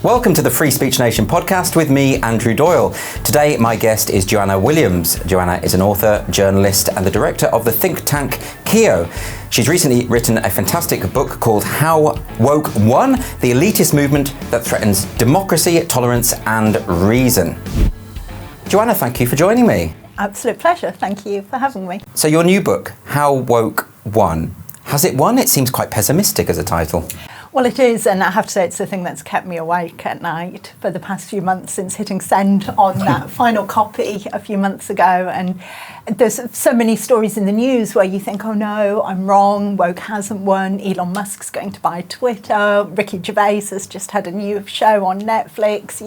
Welcome to the Free Speech Nation podcast with me, Andrew Doyle. Today, my guest is Joanna Williams. Joanna is an author, journalist, and the director of the think tank KEO. She's recently written a fantastic book called How Woke Won, the elitist movement that threatens democracy, tolerance, and reason. Joanna, thank you for joining me. Absolute pleasure. Thank you for having me. So your new book, How Woke Won, has it won? It seems quite pessimistic as a title. Well, it is, and I have to say it's the thing that's kept me awake at night for the past few months since hitting send on that final copy a few months ago. And there's so many stories in the news where you think, oh no, I'm wrong, woke hasn't won, Elon Musk's going to buy Twitter, Ricky Gervais has just had a new show on Netflix,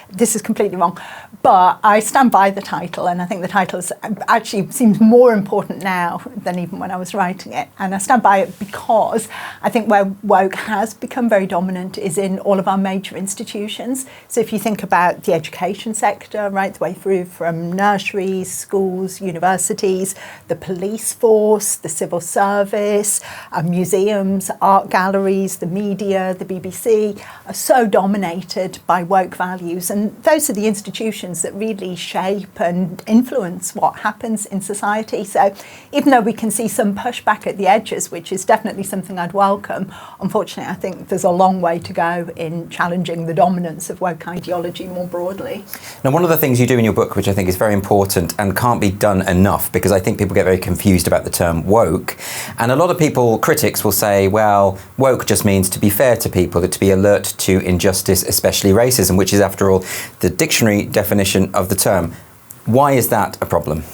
this is completely wrong. But I stand by the title, and I think the title actually seems more important now than even when I was writing it. And I stand by it because I think where woke has become very dominant is in all of our major institutions. So if you think about the education sector, right the way through from nurseries, schools, universities, the police force, the civil service, museums, art galleries, the media, the BBC, are so dominated by woke values. And those are the institutions that really shape and influence what happens in society. So even though we can see some pushback at the edges, which is definitely something I'd welcome, unfortunately, I think there's a long way to go in challenging the dominance of woke ideology more broadly. Now, one of the things you do in your book, which I think is very important and can't be done enough, because I think people get very confused about the term woke, and a lot of people, critics, will say, well, woke just means to be fair to people, to be alert to injustice, especially racism, which is, after all, the dictionary definition of the term. Why is that a problem?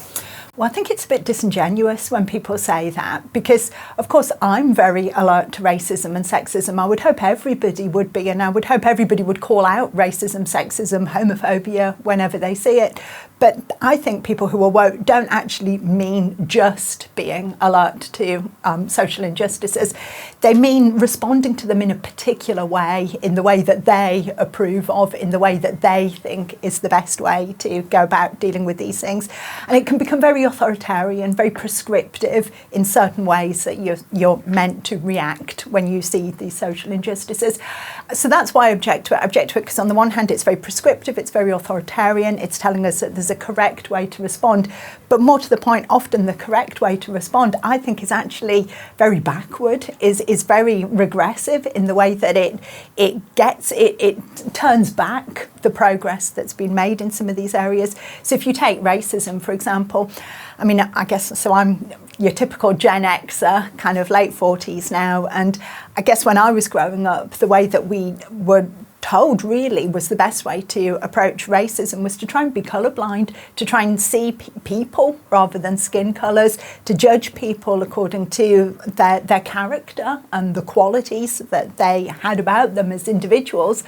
Well, I think it's a bit disingenuous when people say that, because, of course, I'm very alert to racism and sexism. I would hope everybody would be, and I would hope everybody would call out racism, sexism, homophobia whenever they see it. But I think people who are woke don't actually mean just being alert to social injustices. They mean responding to them in a particular way, in the way that they approve of, in the way that they think is the best way to go about dealing with these things. And it can become very authoritarian, very prescriptive in certain ways that you're meant to react when you see these social injustices. So that's why I object to it. I object to it because on the one hand, it's very prescriptive, it's very authoritarian, it's telling us that there's a correct way to respond. But more to the point, often the correct way to respond, I think, is actually very backward, is very regressive in the way that it turns back the progress that's been made in some of these areas. So if you take racism, for example, I mean, I guess, so I'm your typical Gen Xer, kind of late 40s now, and I guess when I was growing up, the way that we were told really was the best way to approach racism was to try and be colourblind, to try and see people rather than skin colours, to judge people according to their character and the qualities that they had about them as individuals.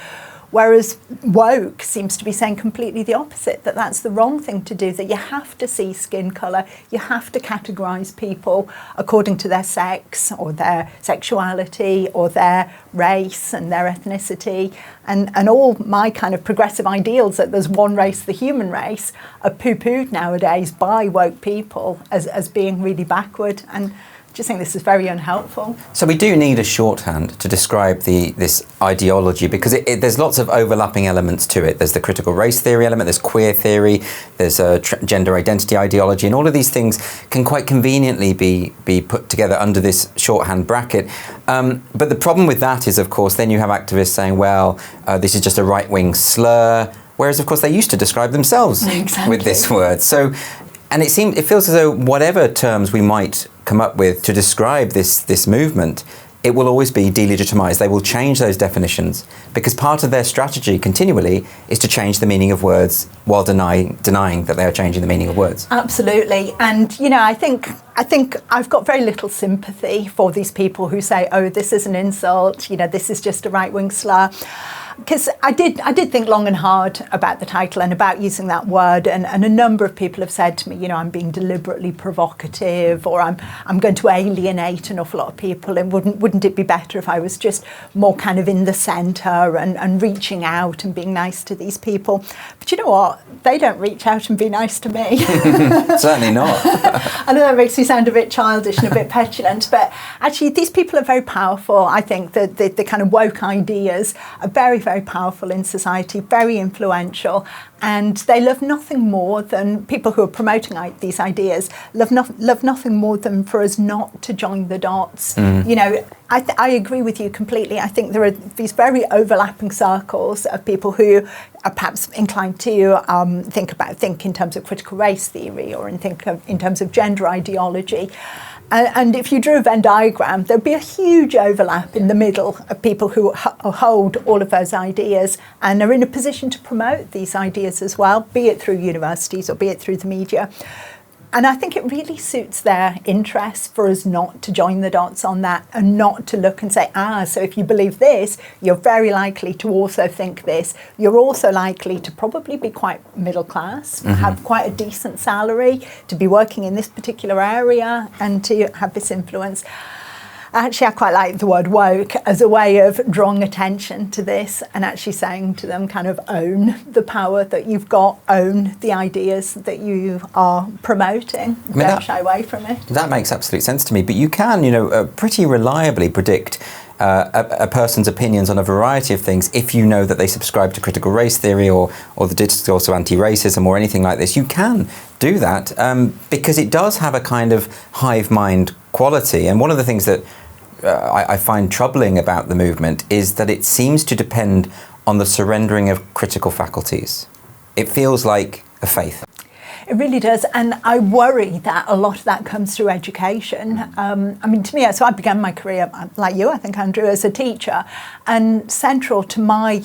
Whereas woke seems to be saying completely the opposite, that that's the wrong thing to do, that you have to see skin colour, you have to categorise people according to their sex or their sexuality or their race and their ethnicity. And all my kind of progressive ideals that there's one race, the human race, are poo-pooed nowadays by woke people as being really backward. And I just think this is very unhelpful. So we do need a shorthand to describe this ideology, because there's lots of overlapping elements to it. There's the critical race theory element, there's queer theory, there's a gender identity ideology, and all of these things can quite conveniently be put together under this shorthand bracket. But the problem with that is, of course, then you have activists saying, well, this is just a right-wing slur, whereas, of course, they used to describe themselves with this word. So, and it feels as though whatever terms we might come up with to describe this movement, it will always be delegitimized. They will change those definitions, because part of their strategy continually is to change the meaning of words while denying that they are changing the meaning of words. Absolutely. And, I think I've got very little sympathy for these people who say, oh, this is an insult, this is just a right-wing slur. Because I did think long and hard about the title and about using that word, and a number of people have said to me, I'm being deliberately provocative, or I'm going to alienate an awful lot of people, and wouldn't it be better if I was just more kind of in the centre and reaching out and being nice to these people? But you know what? They don't reach out and be nice to me. Certainly not. I know that makes me sound a bit childish and a bit petulant, but actually these people are very powerful. I think that the kind of woke ideas are very very powerful in society, very influential, and they love nothing more than people who are promoting these ideas love nothing more than for us not to join the dots. You know, I agree with you completely. I think there are these very overlapping circles of people who are perhaps inclined to think in terms of critical race theory, or in terms of gender ideology. And if you drew a Venn diagram, there'd be a huge overlap in the middle of people who hold all of those ideas and are in a position to promote these ideas as well, be it through universities or be it through the media. And I think it really suits their interests for us not to join the dots on that, and not to look and say, so if you believe this, you're very likely to also think this. You're also likely to probably be quite middle class, have quite a decent salary, to be working in this particular area, and to have this influence. Actually, I quite like the word woke as a way of drawing attention to this and actually saying to them, kind of own the power that you've got, own the ideas that you are promoting. Don't shy away from it. That makes absolute sense to me. But you can, pretty reliably predict a person's opinions on a variety of things if you know that they subscribe to critical race theory or the discourse of anti-racism or anything like this. You can do that because it does have a kind of hive mind quality. And one of the things that I find troubling about the movement is that it seems to depend on the surrendering of critical faculties. It feels like a faith. It really does, and I worry that a lot of that comes through education. To me, so I began my career, like you, I think, Andrew, as a teacher, and central to my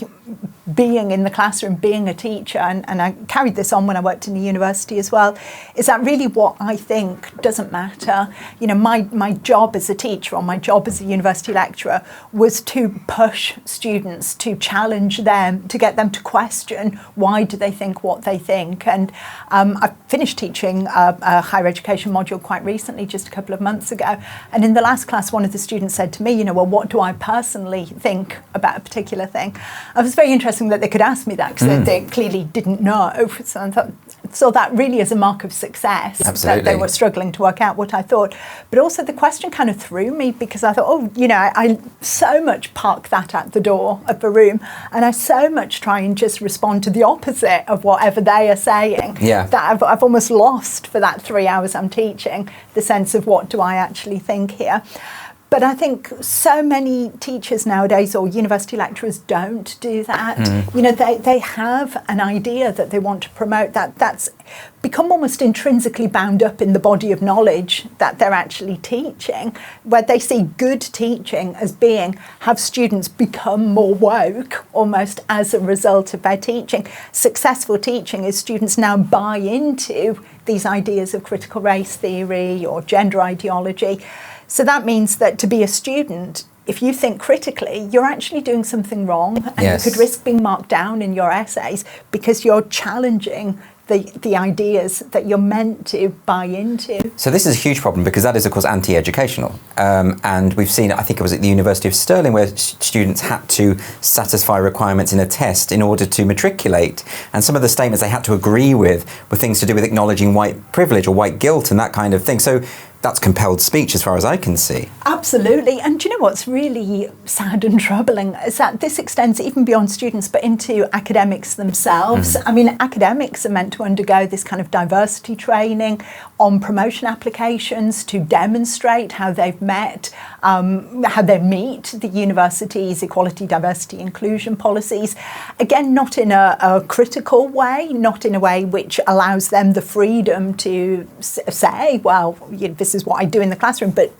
being in the classroom, being a teacher, and I carried this on when I worked in the university as well, is that really what I think doesn't matter. My job as a teacher, or my job as a university lecturer, was to push students, to challenge them, to get them to question why do they think what they think. And I finished teaching a higher education module quite recently, just a couple of months ago, and in the last class one of the students said to me, well, what do I personally think about a particular thing? I was very interesting that they could ask me that, because they clearly didn't know. So I saw that really as a mark of success. Absolutely. That they were struggling to work out what I thought. But also the question kind of threw me, because I thought, I so much park that at the door of the room, and I so much try and just respond to the opposite of whatever they are saying, that I've almost lost, for that 3 hours I'm teaching, the sense of what do I actually think here. But I think so many teachers nowadays, or university lecturers, don't do that. They have an idea that they want to promote, that's become almost intrinsically bound up in the body of knowledge that they're actually teaching, where they see good teaching as being, have students become more woke almost as a result of their teaching. Successful teaching is students now buy into these ideas of critical race theory or gender ideology. So that means that to be a student, if you think critically, you're actually doing something wrong, and you could risk being marked down in your essays because you're challenging the ideas that you're meant to buy into. So this is a huge problem, because that is, of course, anti-educational. And we've seen, I think it was at the University of Stirling, where students had to satisfy requirements in a test in order to matriculate. And some of the statements they had to agree with were things to do with acknowledging white privilege or white guilt and that kind of thing. So that's compelled speech as far as I can see. Absolutely. And do you know what's really sad and troubling is that this extends even beyond students, but into academics themselves. Academics are meant to undergo this kind of diversity training on promotion applications to demonstrate how they've met, how they meet the university's equality, diversity, inclusion policies. Again, not in a critical way, not in a way which allows them the freedom to say, well, this is what I do in the classroom, but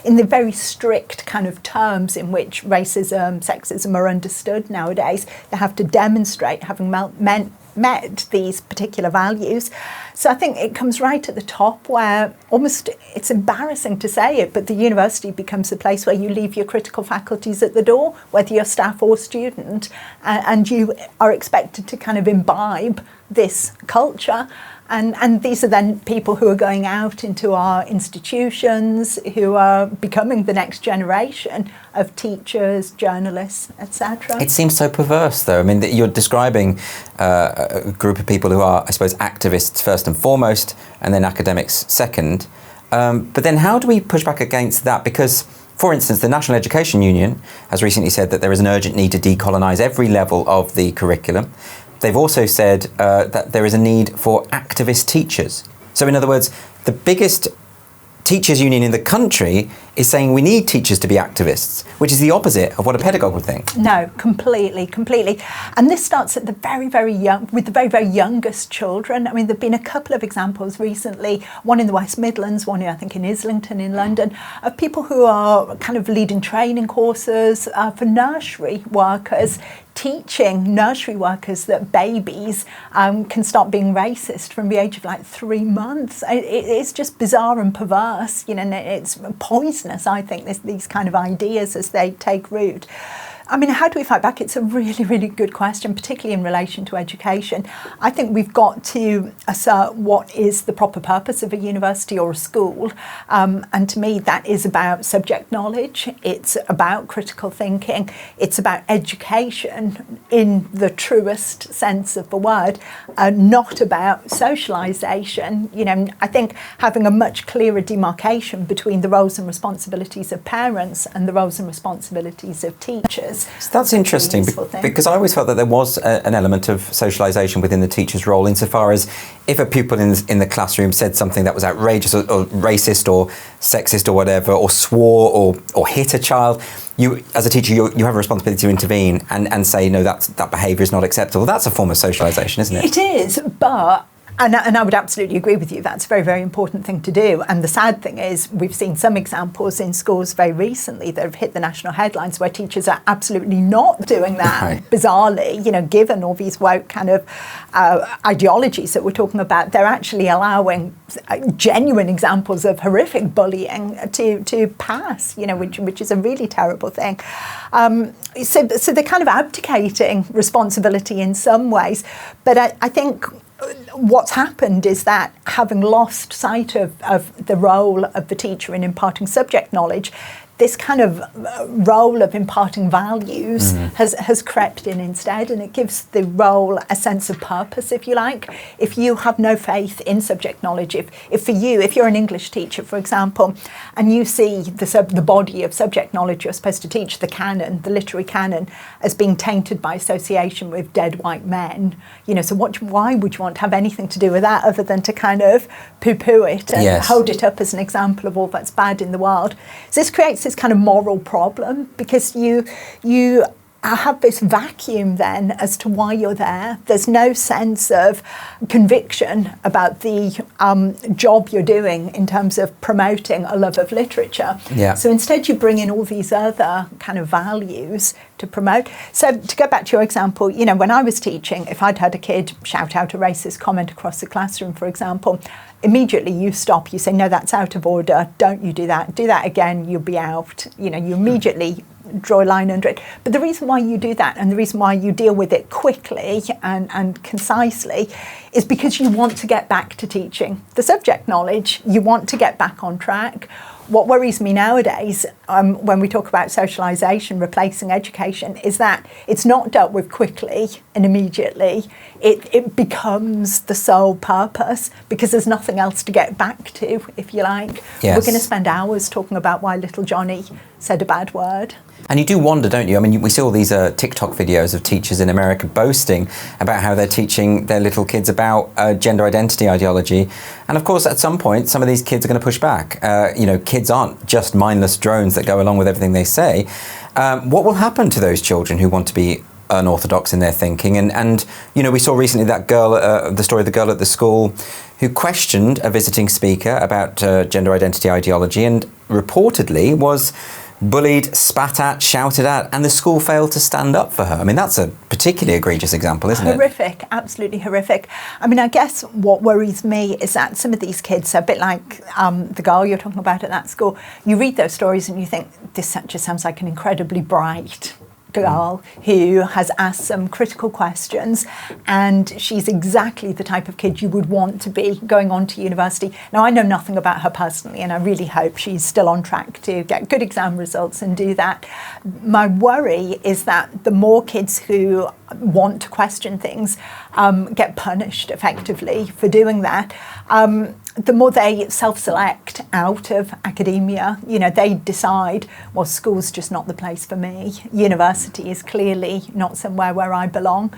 in the very strict kind of terms in which racism, sexism are understood nowadays. They have to demonstrate having met these particular values. So I think it comes right at the top, where almost it's embarrassing to say it, but the university becomes the place where you leave your critical faculties at the door, whether you're staff or student, and you are expected to kind of imbibe this culture. And these are then people who are going out into our institutions, who are becoming the next generation of teachers, journalists, etc. It seems so perverse, though. You're describing a group of people who are, I suppose, activists first and foremost, and then academics second. But then how do we push back against that? Because For instance, the National Education Union has recently said that there is an urgent need to decolonise every level of the curriculum. They've also said that there is a need for activist teachers. So in other words, the biggest teachers' union in the country is saying we need teachers to be activists, which is the opposite of what a pedagogue would think. No, completely. And this starts at the very young, with the very youngest children. I mean, there have been a couple of examples recently, one in the West Midlands, one I think in Islington in London, of people who are kind of leading training courses for nursery workers, teaching nursery workers that babies can start being racist from the age of like 3 months. It's just bizarre and perverse, you know, and it's poisonous, I think, these kind of ideas as they take root. I mean, how do we fight back? It's a really good question, particularly in relation to education. I think we've got to assert what is the proper purpose of a university or a school. And to me, that is about subject knowledge. It's about critical thinking. It's about education in the truest sense of the word, not about socialisation. You know, I think having a much clearer demarcation between the roles and responsibilities of parents and the roles and responsibilities of teachers. So that's interesting because I always felt that there was an element of socialisation within the teacher's role, insofar as if a pupil in the classroom said something that was outrageous or racist or sexist or whatever, or swore or hit a child, you as a teacher you have a responsibility to intervene and say, no, that behaviour is not acceptable. That's a form of socialisation, isn't it? It is, but and I would absolutely agree with you. That's a very important thing to do. And the sad thing is we've seen some examples in schools very recently that have hit the national headlines where teachers are absolutely not doing that. Right. Bizarrely, you know, given all these woke kind of ideologies that we're talking about, they're actually allowing genuine examples of horrific bullying to pass, you know, which is a really terrible thing. So they're kind of abdicating responsibility in some ways. But I think what's happened is that, having lost sight of the role of the teacher in imparting subject knowledge, this kind of role of imparting values has crept in instead, and it gives the role a sense of purpose, if you like. If you have no faith in subject knowledge, if you're an English teacher, for example, and you see the body of subject knowledge you're supposed to teach, the canon, the literary canon, as being tainted by association with dead white men, you know, so why would you want to have anything to do with that other than to kind of poo-poo it and hold it up as an example of all that's bad in the world? So this creates this kind of moral problem, because you have this vacuum then as to why you're there. There's no sense of conviction about the job you're doing in terms of promoting a love of literature. Yeah. So instead you bring in all these other kind of values to promote. So to go back to your example, you know, when I was teaching, if I'd had a kid shout out a racist comment across the classroom, for example, immediately you stop, you say, no, that's out of order, don't you do that again, you'll be out. You know, you immediately draw a line under it. But the reason why you do that, and the reason why you deal with it quickly and concisely, is because you want to get back to teaching the subject knowledge. You want to get back on track. What worries me nowadays, when we talk about socialisation replacing education, is that it's not dealt with quickly and immediately. It becomes the sole purpose because there's nothing else to get back to, if you like. Yes. We're going to spend hours talking about why little Johnny said a bad word. And you do wonder, don't you? I mean, we see all these TikTok videos of teachers in America boasting about how they're teaching their little kids about gender identity ideology. And of course, at some point, some of these kids are going to push back. You know, kids aren't just mindless drones that go along with everything they say. What will happen to those children who want to be unorthodox in their thinking? And you know, we saw recently that girl, the story of the girl at the school who questioned a visiting speaker about gender identity ideology and reportedly was bullied, spat at, shouted at, and the school failed to stand up for her. I mean, that's a particularly egregious example, isn't it? Horrific, absolutely horrific. I mean, I guess what worries me is that some of these kids are a bit like the girl you're talking about at that school. You read those stories and you think, this just sounds like an incredibly bright girl who has asked some critical questions, and she's exactly the type of kid you would want to be going on to university. Now, I know nothing about her personally, and I really hope she's still on track to get good exam results and do that. My worry is that the more kids who want to question things get punished effectively for doing that, the more they self-select out of academia. They decide, well, school's just not the place for me. University is clearly not somewhere where I belong.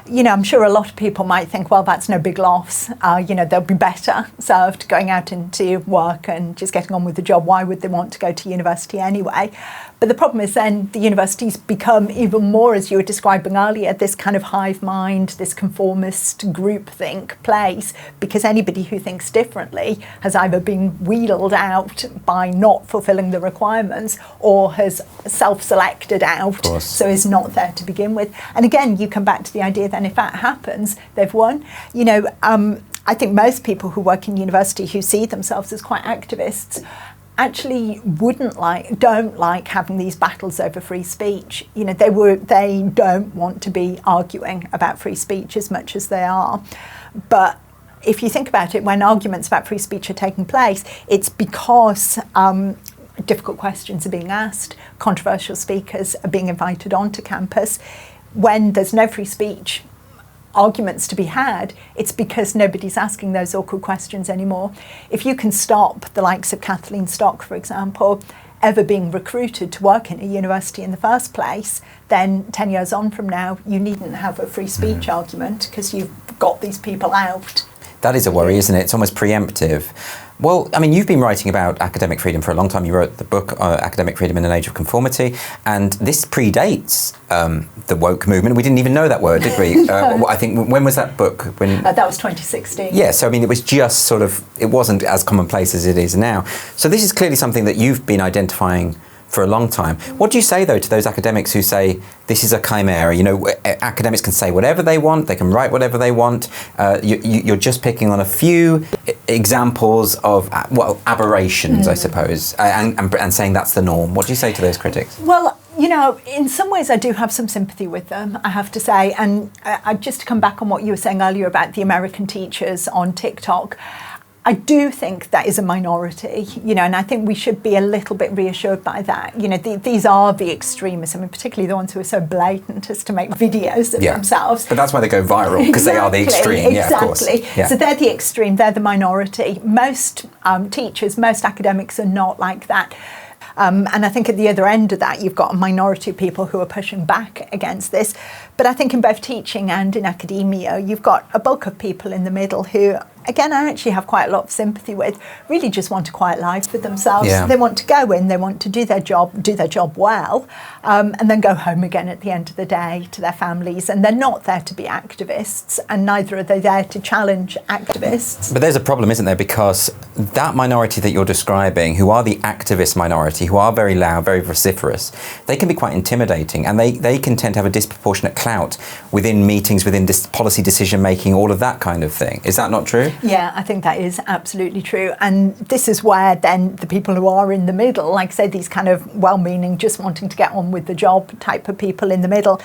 I'm sure a lot of people might think, well, that's no big loss. They'll be better served going out into work and just getting on with the job. Why would they want to go to university anyway? But the problem is then the universities become even more, as you were describing earlier, this kind of hive mind, this conformist groupthink place, because anybody who thinks differently has either been wheeled out by not fulfilling the requirements or has self-selected out, so is not there to begin with. And again, you come back to the idea that if that happens, they've won. I think most people who work in university who see themselves as quite activists actually don't like having these battles over free speech. They don't want to be arguing about free speech as much as they are. But if you think about it, when arguments about free speech are taking place, it's because difficult questions are being asked, controversial speakers are being invited onto campus. When there's no free speech arguments to be had, it's because nobody's asking those awkward questions anymore. If you can stop the likes of Kathleen Stock, for example, ever being recruited to work in a university in the first place, then 10 years on from now, you needn't have a free speech argument because you've got these people out. That is a worry, isn't it? It's almost preemptive. Well, I mean, you've been writing about academic freedom for a long time. You wrote the book, Academic Freedom in an Age of Conformity, and this predates the woke movement. We didn't even know that word, did we? I think, when was that book? That was 2016. Yeah, so I mean, it was just sort of, it wasn't as commonplace as it is now. So this is clearly something that you've been identifying for a long time. What do you say, though, to those academics who say this is a chimera? Academics can say whatever they want, they can write whatever they want. You're just picking on a few examples of, aberrations, I suppose, and saying that's the norm. What do you say to those critics? Well, in some ways I do have some sympathy with them, I have to say. And just to come back on what you were saying earlier about the American teachers on TikTok, I do think that is a minority, and I think we should be a little bit reassured by that. These are the extremists, particularly the ones who are so blatant as to make videos of themselves. But that's why they go viral, because they are the extreme. Yeah, of course. Yeah. So they're the extreme, they're the minority. Most teachers, most academics are not like that. And I think at the other end of that, you've got a minority of people who are pushing back against this. But I think in both teaching and in academia, you've got a bulk of people in the middle who, again, I actually have quite a lot of sympathy with, really just want a quiet life for themselves. Yeah. They want to go in, they want to do their job well, and then go home again at the end of the day to their families. And they're not there to be activists, and neither are they there to challenge activists. But there's a problem, isn't there? Because that minority that you're describing, who are the activist minority, who are very loud, very vociferous, they can be quite intimidating, and they can tend to have a disproportionate clout within meetings, within policy decision making, all of that kind of thing. Is that not true? Yeah, I think that is absolutely true. And this is where then the people who are in the middle, like say these kind of well-meaning, just wanting to get on with the job type of people in the middle,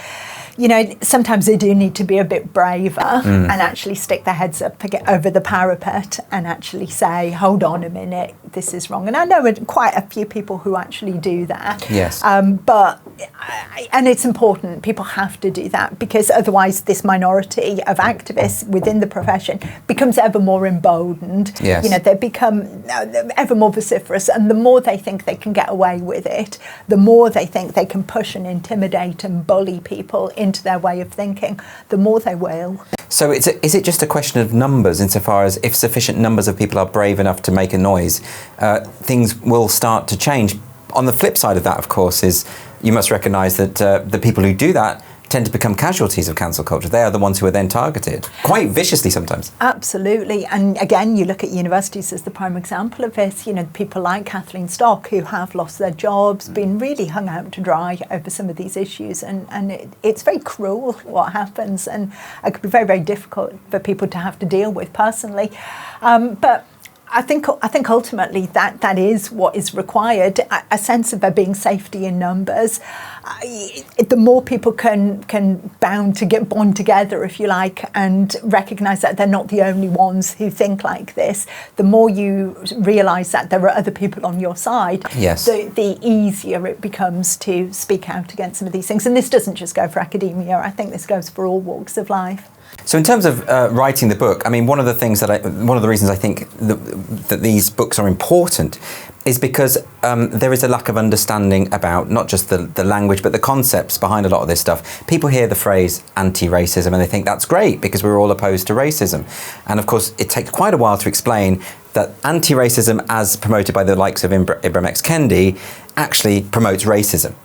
sometimes they do need to be a bit braver and actually stick their heads up over the parapet and actually say, hold on a minute, this is wrong. And I know quite a few people who actually do that. Yes. And it's important, people have to do that, because otherwise this minority of activists within the profession becomes ever more emboldened. Yes. They become ever more vociferous, and the more they think they can get away with it, the more they think they can push and intimidate and bully people into their way of thinking, the more they will. So is it just a question of numbers, insofar as if sufficient numbers of people are brave enough to make a noise, things will start to change? On the flip side of that, of course, is you must recognise that the people who do that tend to become casualties of cancel culture. They are the ones who are then targeted, quite viciously sometimes. Absolutely. And again, you look at universities as the prime example of this. People like Kathleen Stock, who have lost their jobs, been really hung out to dry over some of these issues. And it's very cruel what happens, and it could be very, very difficult for people to have to deal with personally. But I think ultimately that is what is required, a sense of there being safety in numbers. The more people can bond together, if you like, and recognise that they're not the only ones who think like this, the more you realise that there are other people on your side, yes, the easier it becomes to speak out against some of these things. And this doesn't just go for academia, I think this goes for all walks of life. So in terms of writing the book, I mean, one of the reasons I think that these books are important is because there is a lack of understanding about not just the language, but the concepts behind a lot of this stuff. People hear the phrase anti-racism and they think that's great because we're all opposed to racism. And of course, it takes quite a while to explain that anti-racism, as promoted by the likes of Ibram X. Kendi, actually promotes racism.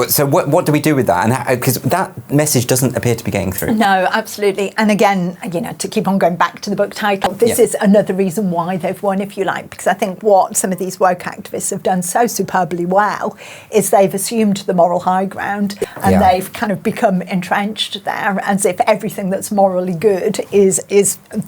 So what do we do with that? And because that message doesn't appear to be getting through. No, absolutely. And again, to keep on going back to the book title, this is another reason why they've won, if you like, because I think what some of these woke activists have done so superbly well is they've assumed the moral high ground and they've kind of become entrenched there, as if everything that's morally good is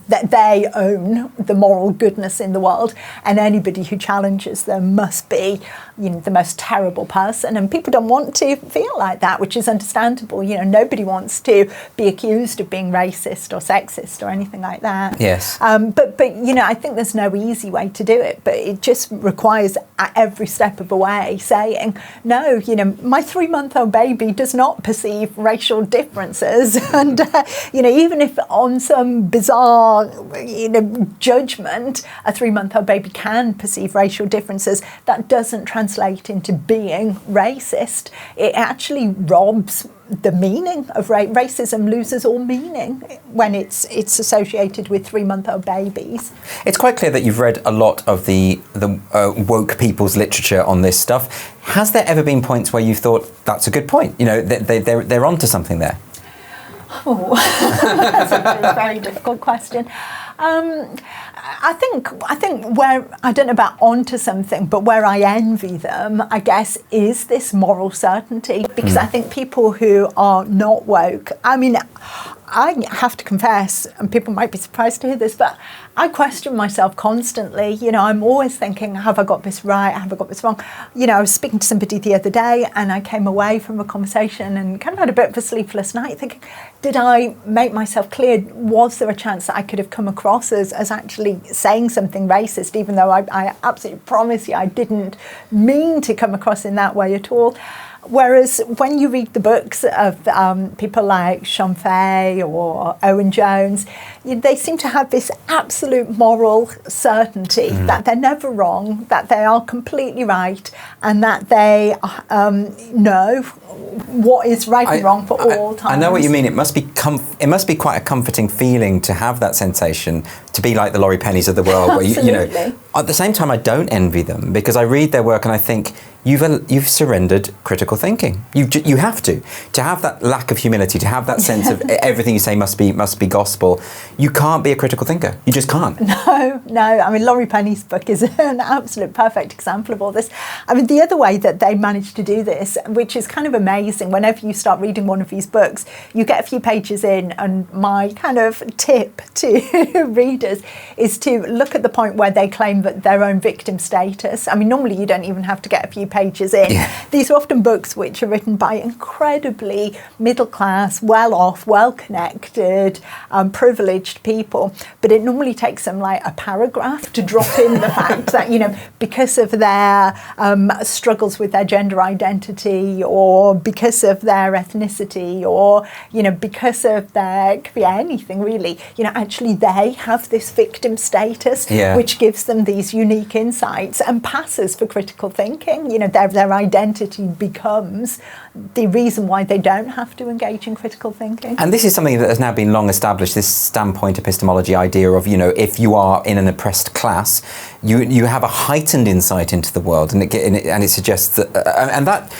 that they own the moral goodness in the world, and anybody who challenges them must be, the most terrible person. And people don't want to feel like that, which is understandable. Nobody wants to be accused of being racist or sexist or anything like that. Yes. But I think there's no easy way to do it, but it just requires at every step of the way saying, no, my 3-month-old baby does not perceive racial differences. And, even if on some bizarre, judgment, a 3-month-old baby can perceive racial differences, that doesn't translate into being racist. It actually robs the meaning of racism. Loses all meaning when it's associated with 3-month-old babies. It's quite clear that you've read a lot of the woke people's literature on this stuff. Has there ever been points where you've thought that's a good point? They're onto something there. Oh, that's a very difficult question. I think where, I don't know about onto something, but where I envy them, I guess, is this moral certainty. Because I think people who are not woke, I have to confess, and people might be surprised to hear this, but I question myself constantly. I'm always thinking, have I got this right? Have I got this wrong? I was speaking to somebody the other day and I came away from a conversation and kind of had a bit of a sleepless night thinking, did I make myself clear? Was there a chance that I could have come across as actually saying something racist, even though I absolutely promise you I didn't mean to come across in that way at all? Whereas when you read the books of people like Sean Fay or Owen Jones, they seem to have this absolute moral certainty that they're never wrong, that they are completely right, and that they know what is right and wrong for all times. I know what you mean. It must be quite a comforting feeling to have that sensation, to be like the Laurie Pennies of the world, where you at the same time I don't envy them, because I read their work and I think you've surrendered critical thinking. You have to have that lack of humility, to have that sense of everything you say must be gospel. You can't be a critical thinker. You just can't. No. Laurie Penny's book is an absolute perfect example of all this. The other way that they managed to do this, which is kind of amazing, whenever you start reading one of these books, you get a few pages in, and my kind of tip to readers is to look at the point where they claim that their own victim status. Normally you don't even have to get a few pages in. These are often books which are written by incredibly middle class, well-off, well-connected, privileged people, but it normally takes them like a paragraph to drop in the fact that, because of their struggles with their gender identity, or because of their ethnicity, or, because of their, could be anything really, actually they have this victim status, which gives them these unique insights and passes for critical thinking. Their identity becomes the reason why they don't have to engage in critical thinking. And this is something that has now been long established, this standpoint epistemology idea of, if you are in an oppressed class, you have a heightened insight into the world, and it suggests that, and that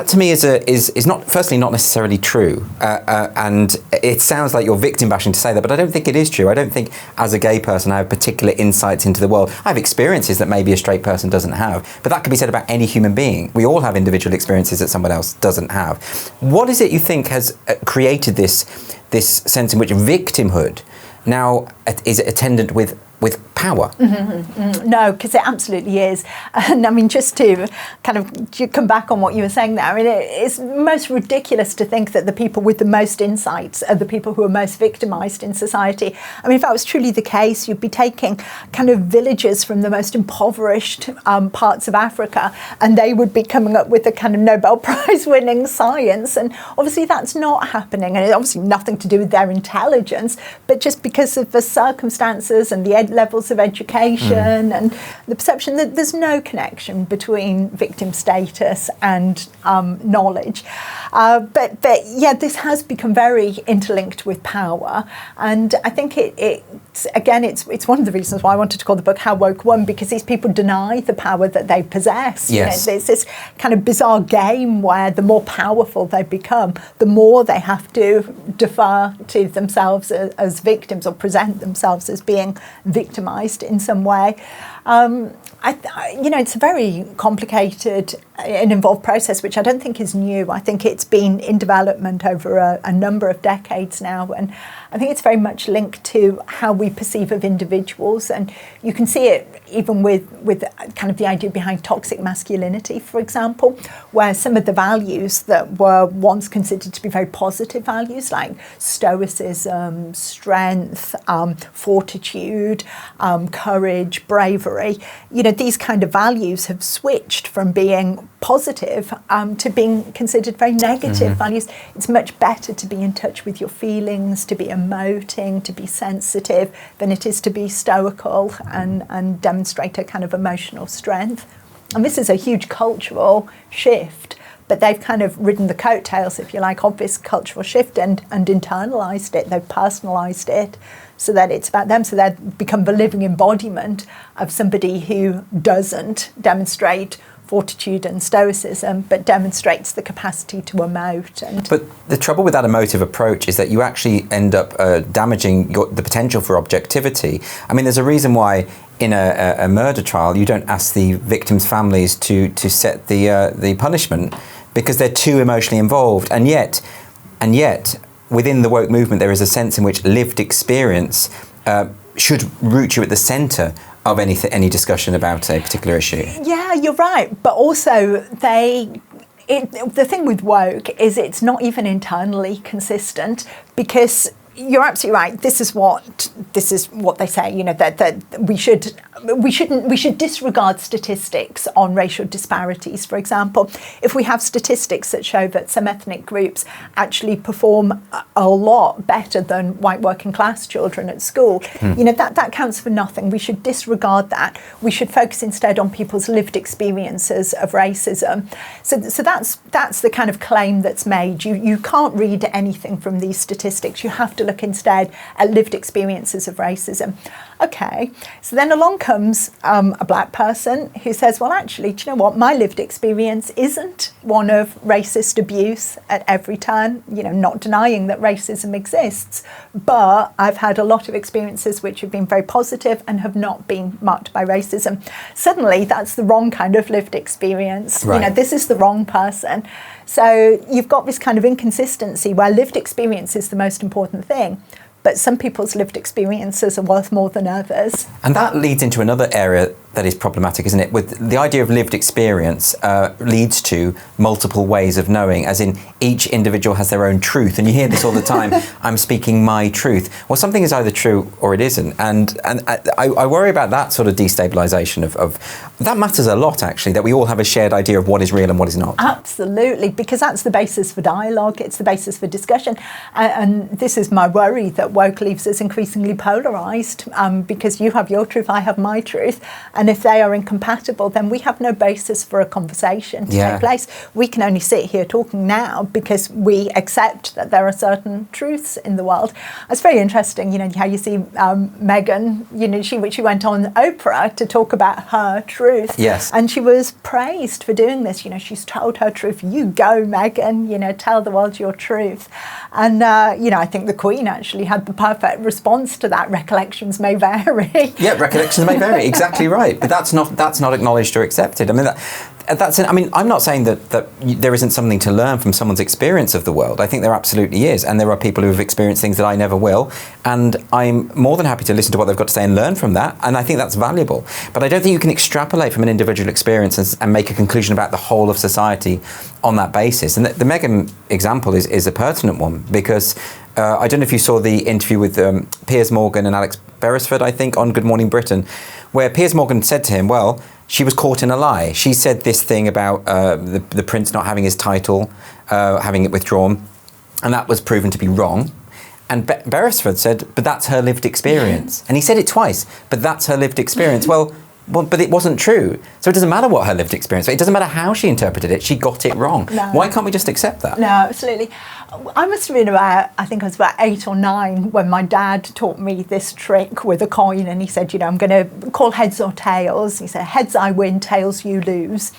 to me is not, firstly, not necessarily true, and it sounds like you're victim bashing to say that, but I don't think it is true. I don't think as a gay person I have particular insights into the world. I have experiences that maybe a straight person doesn't have, but that could be said about any human being. We all have individual experiences that someone else doesn't have. What is it you think has created this sense in which victimhood now is attendant with with power. No, because it absolutely is. And I mean, just to kind of come back on what you were saying there, I mean, it's most ridiculous to think that the people with the most insights are the people who are most victimised in society. I mean, if that was truly the case, you'd be taking kind of villagers from the most impoverished parts of Africa, and they would be coming up with a kind of Nobel Prize winning science. And obviously that's not happening. And it's obviously nothing to do with their intelligence, but just because of the circumstances and the levels of education and the perception that there's no connection between victim status and knowledge. But yeah, this has become very interlinked with power, and I think it's one of the reasons why I wanted to call the book How Woke Won, because these people deny the power that they possess. Yes. There's this kind of bizarre game where the more powerful they become, the more they have to defer to themselves as victims or present themselves as being victimized in some way. It's a very complicated and involved process, which I don't think is new. I think it's been in development over a number of decades now, and I think it's very much linked to how we perceive of individuals. And you can see it even with kind of the idea behind toxic masculinity, for example, where some of the values that were once considered to be very positive values, like stoicism, strength, fortitude, courage, bravery, these kind of values have switched from being positive to being considered very negative values. It's much better to be in touch with your feelings, to be emoting, to be sensitive, than it is to be stoical and demonstrate a kind of emotional strength. And this is a huge cultural shift, but they've kind of ridden the coattails, if you like, of this cultural shift and internalised it. They've personalised it so that it's about them, so they become the living embodiment of somebody who doesn't demonstrate fortitude and stoicism, but demonstrates the capacity to emote. But the trouble with that emotive approach is that you actually end up damaging the potential for objectivity. I mean, there's a reason why in a murder trial you don't ask the victims' families to set the punishment, because they're too emotionally involved. And yet, within the woke movement, there is a sense in which lived experience should root you at the centre of any discussion about a particular issue. Yeah, you're right. But also the thing with woke is it's not even internally consistent, because you're absolutely right. This is what they say. That we should disregard statistics on racial disparities. For example, if we have statistics that show that some ethnic groups actually perform a lot better than white working class children at school, that counts for nothing. We should disregard that. We should focus instead on people's lived experiences of racism. So that's the kind of claim that's made. You can't read anything from these statistics. You have to look instead at lived experiences of racism. Okay, so then along comes a black person who says, well, actually, do you know what? My lived experience isn't one of racist abuse at every turn, not denying that racism exists, but I've had a lot of experiences which have been very positive and have not been marked by racism. Suddenly, that's the wrong kind of lived experience. Right. This is the wrong person. So you've got this kind of inconsistency where lived experience is the most important thing, but some people's lived experiences are worth more than others. And that leads into another area that is problematic, isn't it? With the idea of lived experience leads to multiple ways of knowing, as in each individual has their own truth. And you hear this all the time, I'm speaking my truth. Well, something is either true or it isn't. And I worry about that sort of destabilisation of that matters a lot, actually, that we all have a shared idea of what is real and what is not. Absolutely, because that's the basis for dialogue, it's the basis for discussion. And this is my worry, that woke leaves us increasingly polarised, because you have your truth, I have my truth. And if they are incompatible, then we have no basis for a conversation to take place. We can only sit here talking now because we accept that there are certain truths in the world. It's very interesting, how you see Meghan, she went on Oprah to talk about her truth. Yes. And she was praised for doing this. She's told her truth. You go, Meghan, tell the world your truth. And, I think the Queen actually had the perfect response to that. Recollections may vary. Yeah, recollections may vary. Exactly right. But that's not acknowledged or accepted. I mean, I mean, I'm not saying that there isn't something to learn from someone's experience of the world. I think there absolutely is. And there are people who have experienced things that I never will. And I'm more than happy to listen to what they've got to say and learn from that. And I think that's valuable. But I don't think you can extrapolate from an individual experience and make a conclusion about the whole of society on that basis. And the Meghan example is a pertinent one, because I don't know if you saw the interview with Piers Morgan and Alex Beresford, I think, on Good Morning Britain, where Piers Morgan said to him, well, she was caught in a lie. She said this thing about the prince not having his title, having it withdrawn, and that was proven to be wrong. And Beresford said, but that's her lived experience. And he said it twice, but that's her lived experience. Well, but it wasn't true. So it doesn't matter what her lived experience was. It doesn't matter how she interpreted it. She got it wrong. No. Why can't we just accept that? No, absolutely. I must have been I think I was about 8 or 9 when my dad taught me this trick with a coin, and he said, I'm going to call heads or tails. He said, heads I win, tails you lose.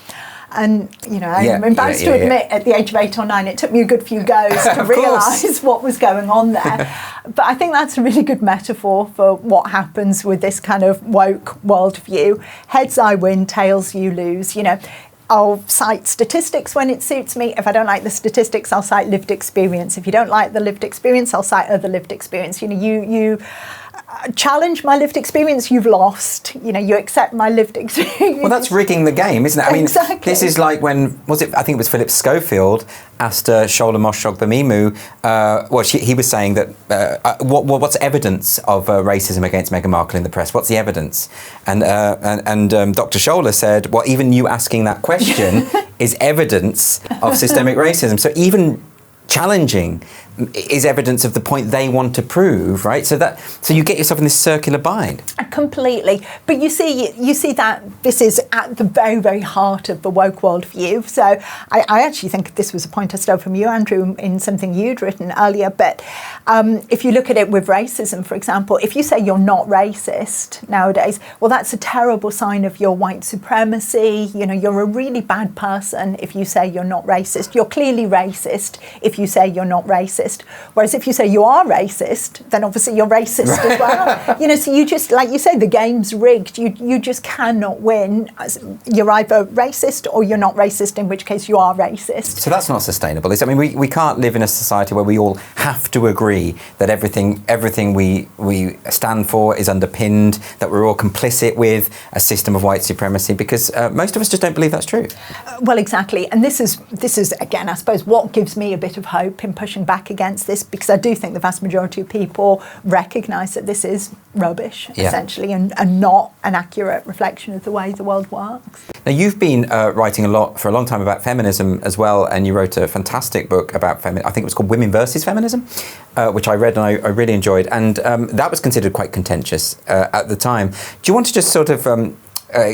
And, I'm embarrassed to admit at the age of 8 or 9, it took me a good few goes to realise what was going on there. But I think that's a really good metaphor for what happens with this kind of woke worldview. Heads I win, tails you lose. I'll cite statistics when it suits me. If I don't like the statistics, I'll cite lived experience. If you don't like the lived experience, I'll cite other lived experience. You challenge my lived experience, you've lost. You accept my lived experience. Well, that's rigging the game, isn't it? I mean, exactly. This is like when, I think it was Philip Schofield asked Shola Moshogbemimu, he was saying that, what's evidence of racism against Meghan Markle in the press? What's the evidence? And Dr. Shola said, well, even you asking that question is evidence of systemic racism. So even challenging is evidence of the point they want to prove, right? So you get yourself in this circular bind. Completely. But you see that this is at the very, very heart of the woke worldview. So I actually think this was a point I stole from you, Andrew, in something you'd written earlier. But if you look at it with racism, for example, if you say you're not racist nowadays, well, that's a terrible sign of your white supremacy. You're a really bad person if you say you're not racist. You're clearly racist if you say you're not racist. Whereas if you say you are racist, then obviously you're racist as well. So you just, like you say, the game's rigged. You just cannot win. You're either racist or you're not racist, in which case you are racist. So that's not sustainable. I mean, we can't live in a society where we all have to agree that everything we stand for is underpinned, that we're all complicit with a system of white supremacy, because most of us just don't believe that's true. Well, exactly. And this is again, I suppose, what gives me a bit of hope in pushing back against this, because I do think the vast majority of people recognise that this is rubbish, essentially, and not an accurate reflection of the way the world works. Now, you've been writing for a long time about feminism as well, and you wrote a fantastic book about I think it was called Women versus Feminism, which I read and I really enjoyed, and that was considered quite contentious at the time. Do you want to just sort of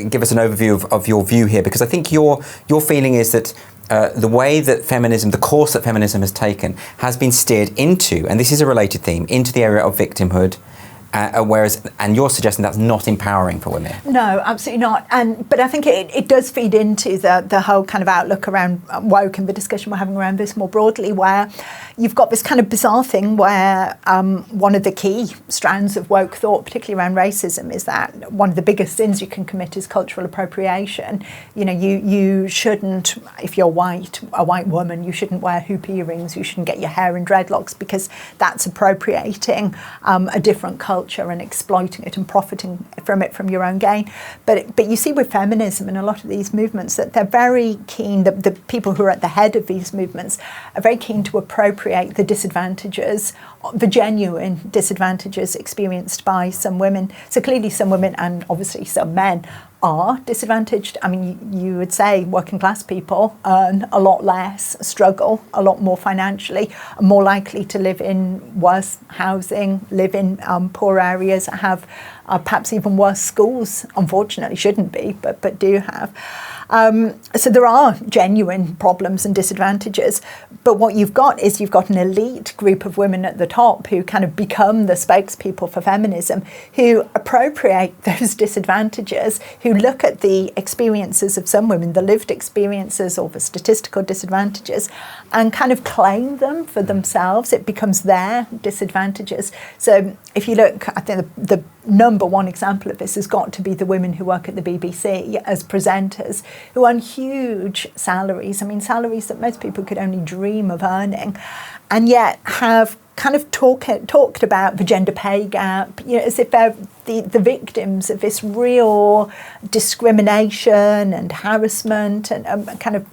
give us an overview of your view here? Because I think your feeling is that the way that feminism, the course that feminism has taken, has been steered into, and this is a related theme, into the area of victimhood, and you're suggesting that's not empowering for women. No, absolutely not. But I think it does feed into the whole kind of outlook around woke and the discussion we're having around this more broadly, where you've got this kind of bizarre thing where one of the key strands of woke thought, particularly around racism, is that one of the biggest sins you can commit is cultural appropriation. You shouldn't, if you're a white woman, you shouldn't wear hoop earrings, you shouldn't get your hair in dreadlocks, because that's appropriating a different culture and exploiting it and profiting from it from your own gain. But you see with feminism and a lot of these movements that they're very keen, the people who are at the head of these movements are very keen to appropriate the disadvantages, the genuine disadvantages experienced by some women. So clearly some women, and obviously some men, are disadvantaged. I mean, you would say working class people earn a lot less, struggle a lot more financially, are more likely to live in worse housing, live in poor areas, have perhaps even worse schools, unfortunately, shouldn't be, but do have. So there are genuine problems and disadvantages, but what you've got an elite group of women at the top who kind of become the spokespeople for feminism, who appropriate those disadvantages, who look at the experiences of some women, the lived experiences or the statistical disadvantages, and kind of claim them for themselves. It becomes their disadvantages. So if you look, I think the number one example of this has got to be the women who work at the BBC as presenters, who earn huge salaries. I mean, salaries that most people could only dream of earning, and yet have kind of talked about the gender pay gap, as if they're the victims of this real discrimination and harassment and kind of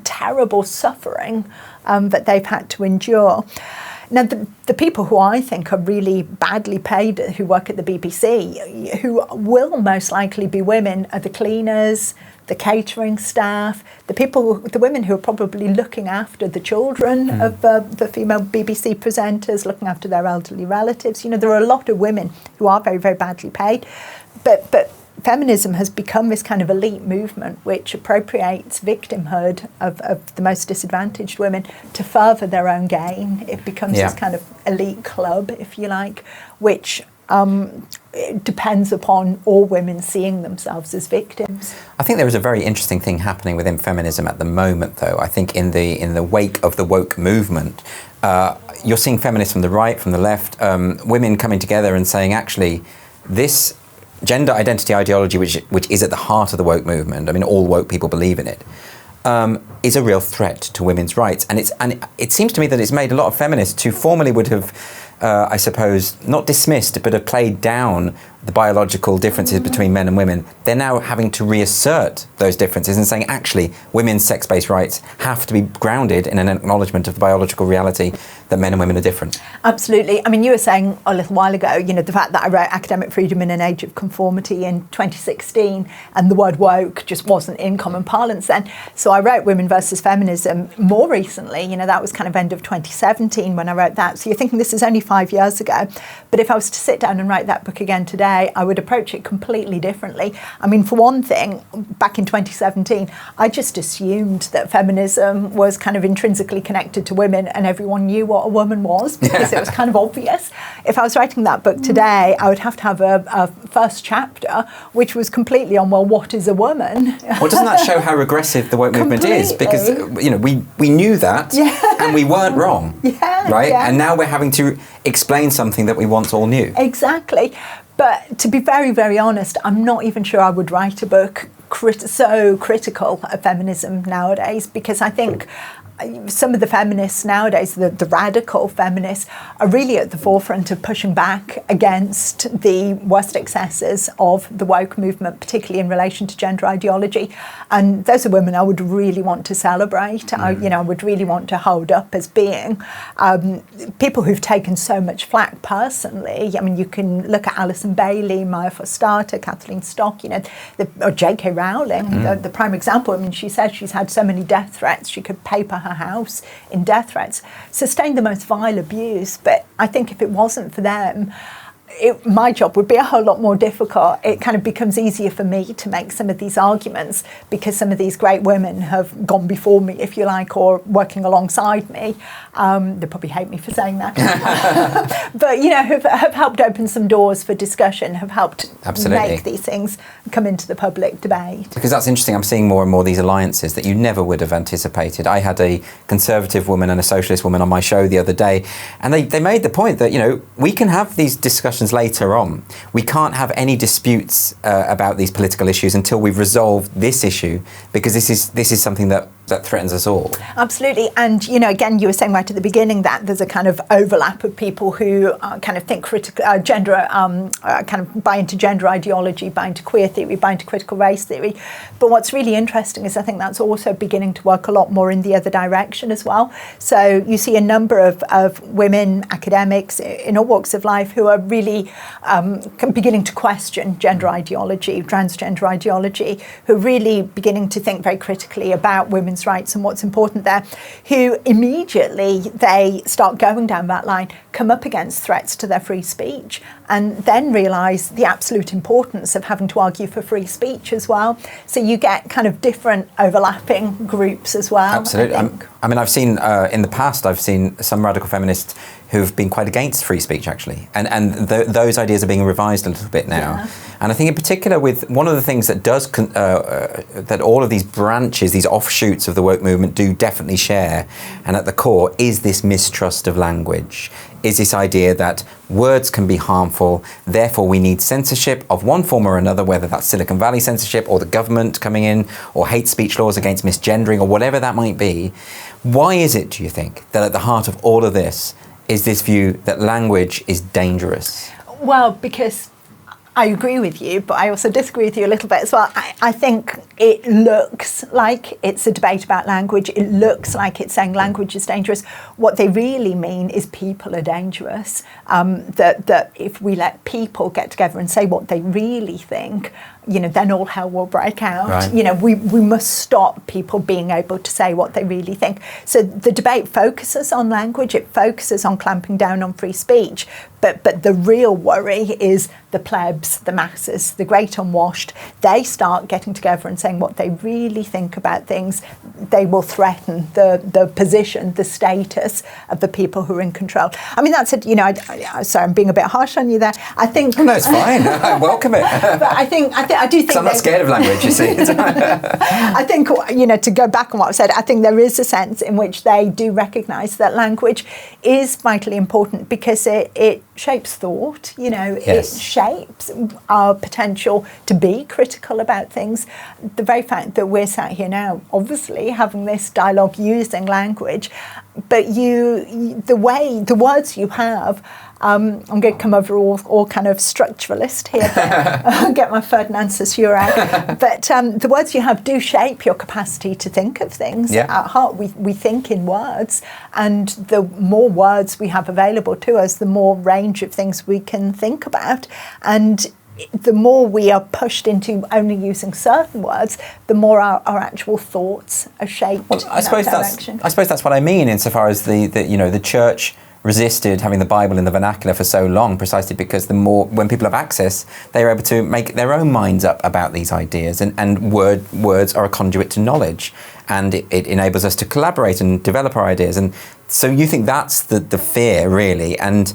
terrible suffering that they've had to endure. Now, the people who I think are really badly paid who work at the BBC, who will most likely be women, are the cleaners, the catering staff, the women who are probably looking after the children of the female BBC presenters, looking after their elderly relatives. There are a lot of women who are very, very badly paid, but feminism has become this kind of elite movement which appropriates victimhood of the most disadvantaged women to further their own gain. It becomes this kind of elite club, if you like, which it depends upon all women seeing themselves as victims. I think there is a very interesting thing happening within feminism at the moment, though. I think in the wake of the woke movement, you're seeing feminists from the right, from the left, women coming together and saying, actually, this gender identity ideology, which is at the heart of the woke movement, I mean, all woke people believe in it, is a real threat to women's rights. And it seems to me that it's made a lot of feminists who formerly would have, I suppose, not dismissed, but have played down the biological differences between men and women. They're now having to reassert those differences and saying, actually, women's sex-based rights have to be grounded in an acknowledgement of the biological reality that men and women are different. Absolutely. I mean, you were saying a little while ago, the fact that I wrote Academic Freedom in an Age of Conformity in 2016, and the word woke just wasn't in common parlance then. So I wrote Women versus Feminism more recently, that was kind of end of 2017 when I wrote that. So you're thinking this is only 5 years ago. But if I was to sit down and write that book again today, I would approach it completely differently. I mean, for one thing, back in 2017, I just assumed that feminism was kind of intrinsically connected to women and everyone knew what a woman was because it was kind of obvious. If I was writing that book today, I would have to have a first chapter which was completely on, well, what is a woman? Well, doesn't that show how regressive the woke movement is? Because, we knew that and we weren't wrong, right? Yeah. And now we're having to explain something that we once all knew. Exactly. But to be very, very honest, I'm not even sure I would write a book so critical of feminism nowadays, because I think some of the feminists nowadays, the radical feminists, are really at the forefront of pushing back against the worst excesses of the woke movement, particularly in relation to gender ideology. And those are women I would really want to celebrate. I would really want to hold up as being people who've taken so much flack personally. I mean, you can look at Alison Bailey, Maya Forstater, Kathleen Stock, or J.K. Rowling, the prime example. I mean, she said she's had so many death threats, she could paper her house in death threats, sustained the most vile abuse. But I think if it wasn't for them, my job would be a whole lot more difficult. It kind of becomes easier for me to make some of these arguments because some of these great women have gone before me, if you like, or working alongside me. They probably hate me for saying that. But, have helped open some doors for discussion, have helped make these things come into the public debate. Because that's interesting. I'm seeing more and more these alliances that you never would have anticipated. I had a conservative woman and a socialist woman on my show the other day, and they made the point that, we can have these discussions later on. We can't have any disputes about these political issues until we've resolved this issue, because this is something that threatens us all. Absolutely. And, again, you were saying right at the beginning that there's a kind of overlap of people who kind of think gender, kind of buy into gender ideology, buy into queer theory, buy into critical race theory. But what's really interesting is I think that's also beginning to work a lot more in the other direction as well. So you see a number of women, academics in all walks of life who are really beginning to question gender ideology, transgender ideology, who are really beginning to think very critically about women's rights and what's important there, who immediately they start going down that line, come up against threats to their free speech, and then realise the absolute importance of having to argue for free speech as well. So you get kind of different overlapping groups as well. Absolutely. I mean, I've seen in the past, I've seen some radical feminists who've been quite against free speech, actually. And those ideas are being revised a little bit now. Yeah. And I think in particular with one of the things that does, that all of these branches, these offshoots of the woke movement do definitely share, and at the core is this mistrust of language, is this idea that words can be harmful, therefore we need censorship of one form or another, whether that's Silicon Valley censorship or the government coming in, or hate speech laws against misgendering, or whatever that might be. Why is it, do you think, that at the heart of all of this is this view that language is dangerous? Well, because I agree with you, but I also disagree with you a little bit as well. I think it looks like it's a debate about language. It looks like it's saying language is dangerous. What they really mean is people are dangerous. That if we let people get together and say what they really think, then all hell will break out. Right. We must stop people being able to say what they really think. So the debate focuses on language. It focuses on clamping down on free speech. But the real worry is the plebs, the masses, the great unwashed. They start getting together and saying what they really think about things. They will threaten the position, the status of the people who are in control. I mean, that's it. Sorry, I'm being a bit harsh on you there. I think. No, it's fine. I welcome it. But I do think. I'm not scared of language, you see. I think, to go back on what I said, I think there is a sense in which they do recognise that language is vitally important because it shapes thought, Yes. It shapes our potential to be critical about things. The very fact that we're sat here now, obviously having this dialogue using language, but the words you have, I'm going to come over all kind of structuralist here, but get my Ferdinand Saussure out. But the words you have do shape your capacity to think of things. Yeah. At heart, we think in words, and the more words we have available to us, the more range of things we can think about. And the more we are pushed into only using certain words, the more our actual thoughts are shaped in that direction. I suppose that's what I mean, insofar as the church resisted having the Bible in the vernacular for so long, precisely because when people have access, they are able to make their own minds up about these ideas, and words are a conduit to knowledge, and it enables us to collaborate and develop our ideas. And so you think that's the fear, really? And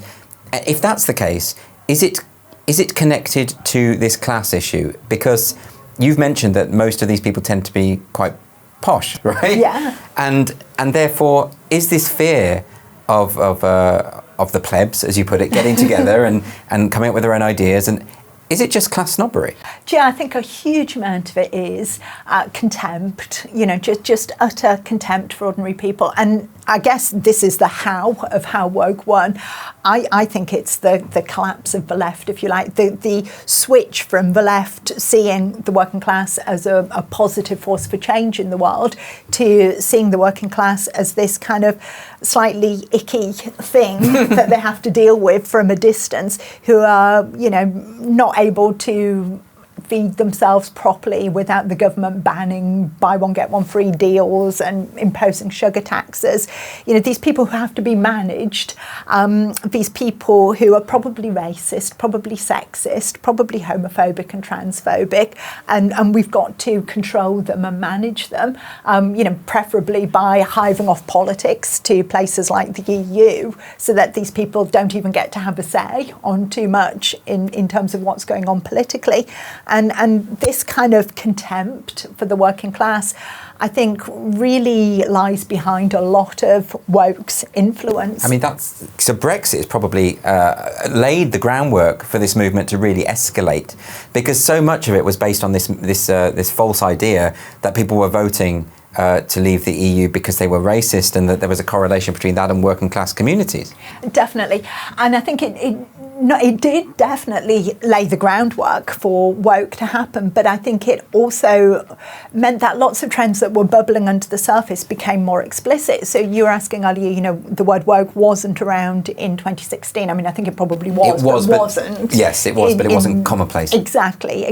if that's the case, is it connected to this class issue? Because you've mentioned that most of these people tend to be quite posh, right? Yeah. And therefore, is this fear of the plebs, as you put it, getting together and coming up with their own ideas, and is it just class snobbery? Yeah, I think a huge amount of it is contempt, just utter contempt for ordinary people. And I guess this is the how of how woke won. I think it's the collapse of the left, if you like, the switch from the left seeing the working class as a positive force for change in the world to seeing the working class as this kind of slightly icky thing that they have to deal with from a distance, who are, not able to feed themselves properly without the government banning buy one get one free deals and imposing sugar taxes. These people who have to be managed, these people who are probably racist, probably sexist, probably homophobic and transphobic, and we've got to control them and manage them, preferably by hiving off politics to places like the EU, so that these people don't even get to have a say on too much in terms of what's going on politically. And this kind of contempt for the working class, I think, really lies behind a lot of woke's influence. I mean, so Brexit has probably laid the groundwork for this movement to really escalate, because so much of it was based on this false idea that people were voting to leave the EU because they were racist, and that there was a correlation between that and working class communities. Definitely. And I think it did definitely lay the groundwork for woke to happen, but I think it also meant that lots of trends that were bubbling under the surface became more explicit. So you were asking earlier, the word woke wasn't around in 2016. I mean, I think it probably was, but wasn't. Yes, it was, but it wasn't commonplace. Exactly.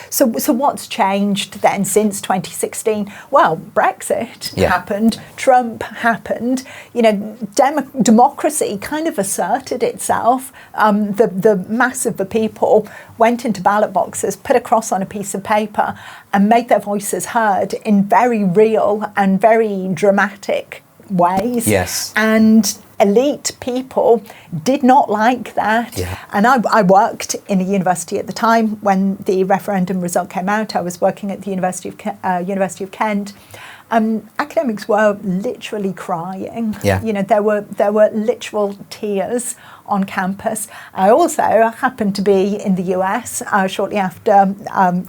So what's changed then since 2016? Well, Brexit happened, Trump happened, democracy kind of asserted itself. The mass of the people went into ballot boxes, put a cross on a piece of paper, and made their voices heard in very real and very dramatic ways. Yes. And elite people did not like that. Yeah. And I worked in a university at the time when the referendum result came out. I was working at the University of Kent. academics were literally crying. Yeah. You know, there were literal tears on campus. I also happened to be in the US shortly after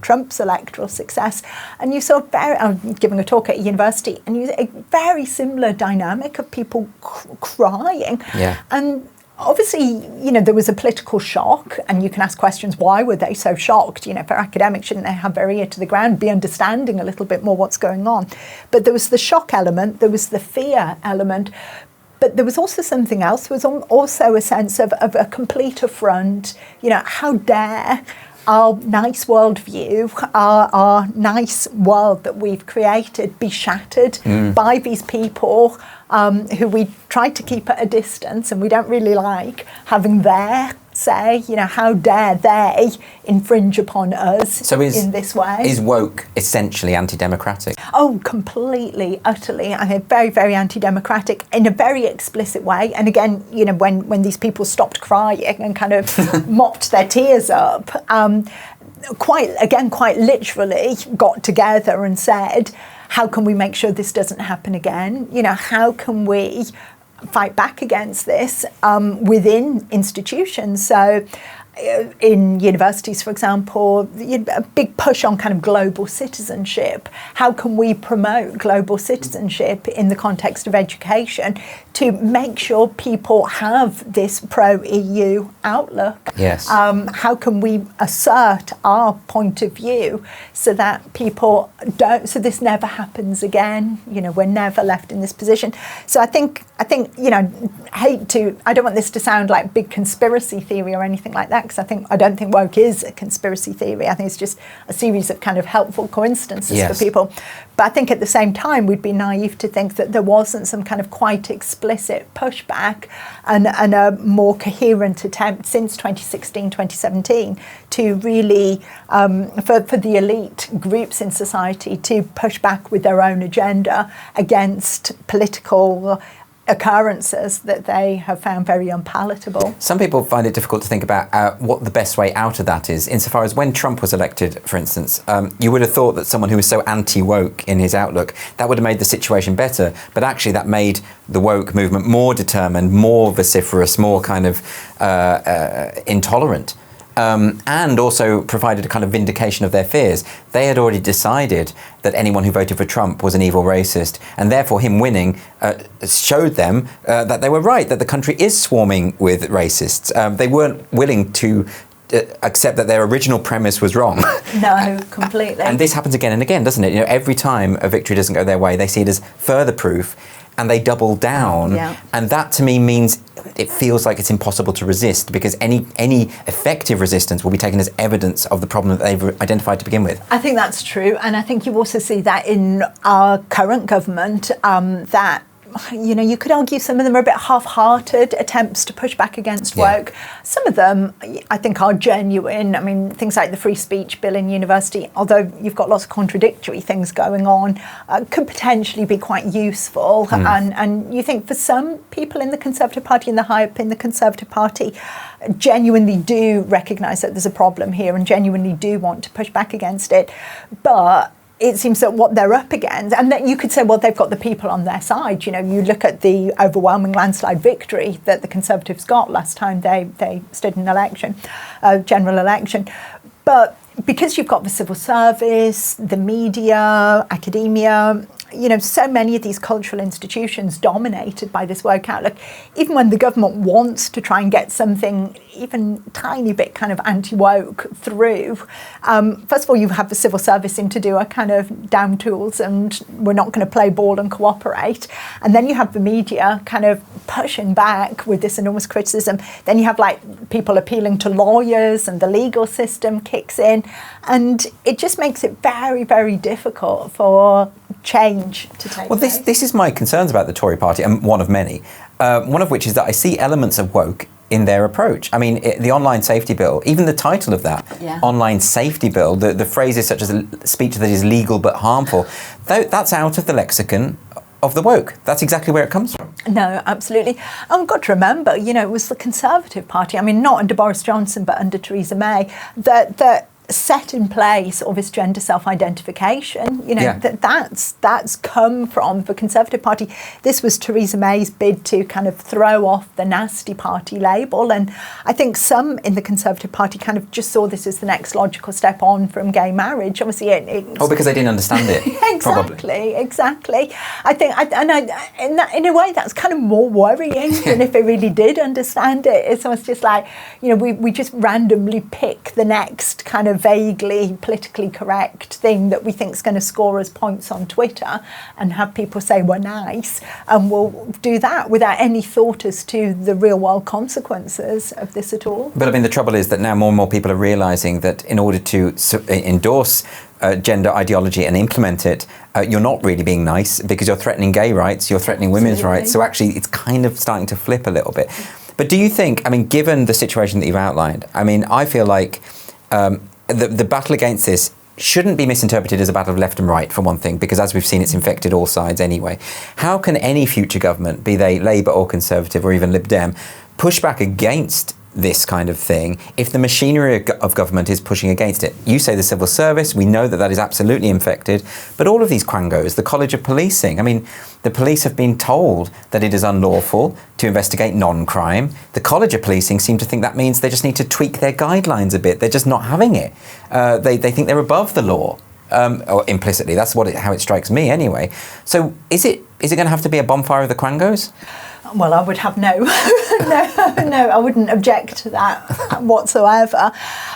Trump's electoral success, and you saw I'm giving a talk at a university, and you saw a very similar dynamic of people crying. Yeah. And obviously, you know, there was a political shock, and you can ask questions, why were they so shocked? You know, for academics, shouldn't they have their ear to the ground, be understanding a little bit more what's going on? But there was the shock element, there was the fear element, but there was also something else. There was also a sense of a complete affront. You know, how dare our nice worldview, our nice world that we've created be shattered by these people who we tried to keep at a distance and we don't really like having their say. You know, how dare they infringe upon us in this way? Is woke essentially anti-democratic? Oh, completely, utterly. I think very, very anti-democratic in a very explicit way. And again, you know, when these people stopped crying and kind of mopped their tears up, quite literally got together and said, how can we make sure this doesn't happen again? You know, how can we fight back against this within institutions? So in universities, for example, a big push on kind of global citizenship. How can we promote global citizenship in the context of education to make sure people have this pro-EU outlook? Yes. How can we assert our point of view so that people don't, so this never happens again? You know, we're never left in this position. So I think, you know, I don't want this to sound like big conspiracy theory or anything like that, because I don't think woke is a conspiracy theory. I think it's just a series of kind of helpful coincidences for people. But I think at the same time, we'd be naive to think that there wasn't some kind of quite explicit pushback and a more coherent attempt since 2016, 2017 to really, for the elite groups in society to push back with their own agenda against political occurrences that they have found very unpalatable. Some people find it difficult to think about what the best way out of that is, insofar as when Trump was elected, for instance, you would have thought that someone who was so anti-woke in his outlook, that would have made the situation better, but actually that made the woke movement more determined, more vociferous, more kind of intolerant. And also provided a kind of vindication of their fears. They had already decided that anyone who voted for Trump was an evil racist, and therefore him winning showed them that they were right, that the country is swarming with racists. They weren't willing to accept that their original premise was wrong. No, completely. And this happens again and again, doesn't it? You know, every time a victory doesn't go their way, they see it as further proof, and they double down. Yeah. And that to me means it feels like it's impossible to resist, because any effective resistance will be taken as evidence of the problem that they've identified to begin with. I think that's true, and I think you also see that in our current government, that, you know, you could argue some of them are a bit half-hearted attempts to push back against woke. Some of them, I think, are genuine. I mean, things like the free speech bill in university, although you've got lots of contradictory things going on, could potentially be quite useful. And you think for some people in the Conservative Party, in the high up in the Conservative Party, genuinely do recognise that there's a problem here and genuinely do want to push back against it. But it seems that what they're up against, and that you could say, well, they've got the people on their side. You know, you look at the overwhelming landslide victory that the Conservatives got last time they stood in an election, general election. But because you've got the civil service, the media, academia, you know, so many of these cultural institutions dominated by this woke outlook, even when the government wants to try and get something even tiny bit kind of anti-woke through, first of all, you have the civil service seem to do a kind of damn tools and we're not going to play ball and cooperate. And then you have the media kind of pushing back with this enormous criticism. Then you have like people appealing to lawyers and the legal system kicks in. And it just makes it very, very difficult for change to take place. This is my concerns about the Tory party, and one of many. One of which is that I see elements of woke in their approach. I mean, the online safety bill, even the title of that, online safety bill, the phrases such as a speech that is legal but harmful, that's out of the lexicon of the woke. That's exactly where it comes from. No, absolutely. And we've got to remember, you know, it was the Conservative Party, I mean, not under Boris Johnson, but under Theresa May, that set in place all this gender self-identification, that's come from the Conservative Party. This was Theresa May's bid to kind of throw off the nasty party label, and I think some in the Conservative Party kind of just saw this as the next logical step on from gay marriage. Obviously, because they didn't understand it. Exactly. I think, in a way, that's kind of more worrying than if they really did understand it. It's almost just like, we just randomly pick the next kind of vaguely politically correct thing that we think is going to score us points on Twitter and have people say we're nice, and we'll do that without any thought as to the real world consequences of this at all. But I mean, the trouble is that now more and more people are realising that in order to endorse gender ideology and implement it, you're not really being nice, because you're threatening gay rights, you're threatening women's rights. So actually it's kind of starting to flip a little bit. But do you think, I mean, given the situation that you've outlined, I mean, I feel like the battle against this shouldn't be misinterpreted as a battle of left and right, for one thing, because as we've seen, it's infected all sides anyway. How can any future government, be they Labour or Conservative or even Lib Dem, push back against this kind of thing if the machinery of government is pushing against it? You say the civil service, we know that is absolutely infected, but all of these quangos, the College of Policing, I mean, the police have been told that it is unlawful to investigate non-crime. The College of Policing seem to think that means they just need to tweak their guidelines a bit. They're just not having it. They think they're above the law. Or implicitly, that's how it strikes me anyway. So is it going to have to be a bonfire of the quangos? Well, I would have no, I wouldn't object to that whatsoever.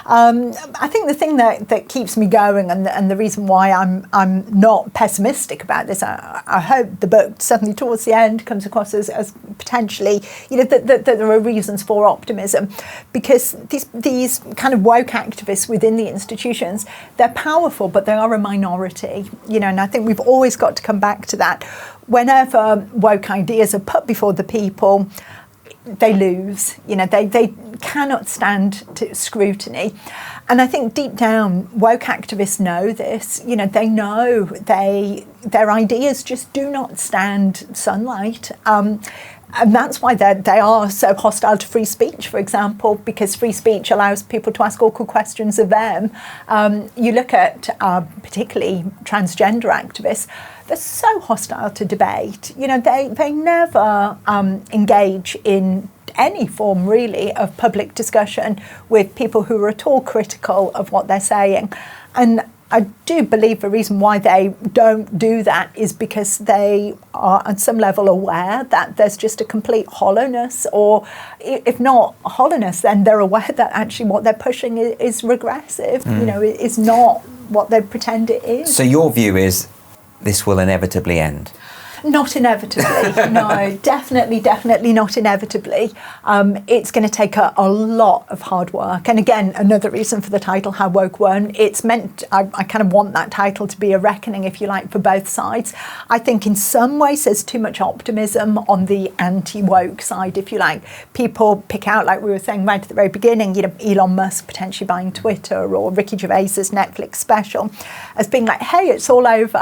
I think the thing that keeps me going, and the reason why I'm not pessimistic about this, I hope the book, certainly towards the end, comes across as potentially, that there are reasons for optimism, because these kind of woke activists within the institutions, they're powerful, but they are a minority, and I think we've always got to come back to that. Whenever woke ideas are put before the people, they lose. They cannot stand to scrutiny. And I think deep down, woke activists know this. They know their ideas just do not stand sunlight. And that's why they are so hostile to free speech, for example, because free speech allows people to ask awkward questions of them. You look at particularly transgender activists, they're so hostile to debate. They never engage in any form, really, of public discussion with people who are at all critical of what they're saying. And I do believe the reason why they don't do that is because they are on some level aware that there's just a complete hollowness, or if not hollowness, then they're aware that actually what they're pushing is regressive, is not what they pretend it is. So your view is this will inevitably end? Not inevitably, no, definitely not inevitably. It's going to take a lot of hard work. And again, another reason for the title, How Woke Won, it's meant, I kind of want that title to be a reckoning, if you like, for both sides. I think in some ways there's too much optimism on the anti-woke side, if you like. People pick out, like we were saying right at the very beginning, Elon Musk potentially buying Twitter, or Ricky Gervais's Netflix special, as being like, hey, it's all over,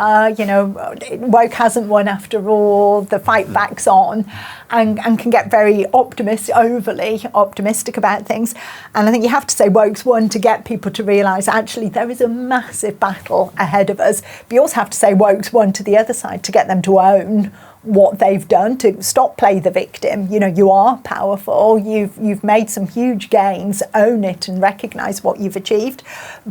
woke hasn't won after all, the fight back's on, and can get very overly optimistic about things. And I think you have to say woke's won to get people to realise actually there is a massive battle ahead of us. But you also have to say woke's won to the other side to get them to own what they've done, to stop play the victim. You are powerful, you've made some huge gains, own it and recognise what you've achieved.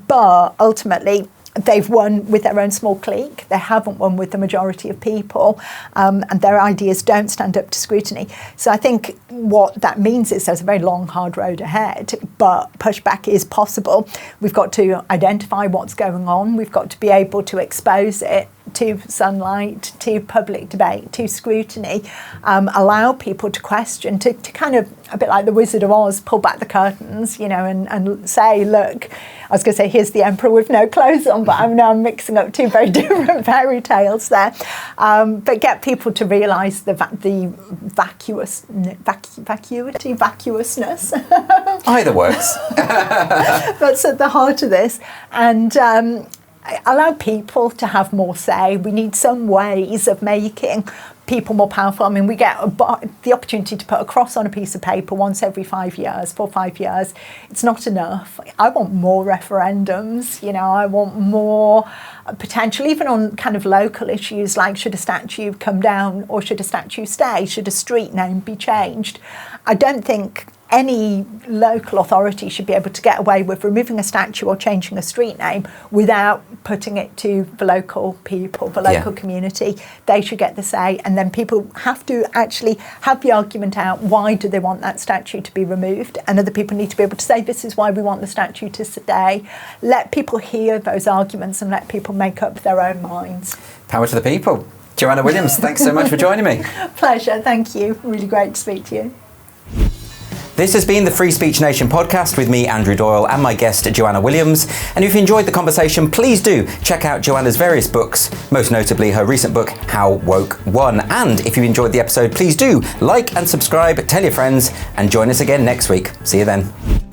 But ultimately, they've won with their own small clique. They haven't won with the majority of people, and their ideas don't stand up to scrutiny. So I think what that means is there's a very long, hard road ahead, but pushback is possible. We've got to identify what's going on. We've got to be able to expose it to sunlight, to public debate, to scrutiny, allow people to question, to kind of, a bit like the Wizard of Oz, pull back the curtains, and say, look, I was going to say, here's the emperor with no clothes on, but I'm mixing up two very different fairy tales there. But get people to realise the vacuousness. Either works. That's at the heart of this. And allow people to have more say. We need some ways of making people more powerful. I mean, we get the opportunity to put a cross on a piece of paper once every 5 years, 4 or 5 years. It's not enough. I want more referendums, I want more potential, even on kind of local issues like should a statue come down or should a statue stay? Should a street name be changed? I don't think any local authority should be able to get away with removing a statue or changing a street name without putting it to the local people, the local community. They should get the say, and then people have to actually have the argument out, why do they want that statue to be removed? And other people need to be able to say, this is why we want the statue to stay. Let people hear those arguments and let people make up their own minds. Power to the people. Joanna Williams, thanks so much for joining me. Pleasure, thank you. Really great to speak to you. This has been the Free Speech Nation podcast with me, Andrew Doyle, and my guest, Joanna Williams. And if you enjoyed the conversation, please do check out Joanna's various books, most notably her recent book, How Woke Won. And if you enjoyed the episode, please do like and subscribe, tell your friends, and join us again next week. See you then.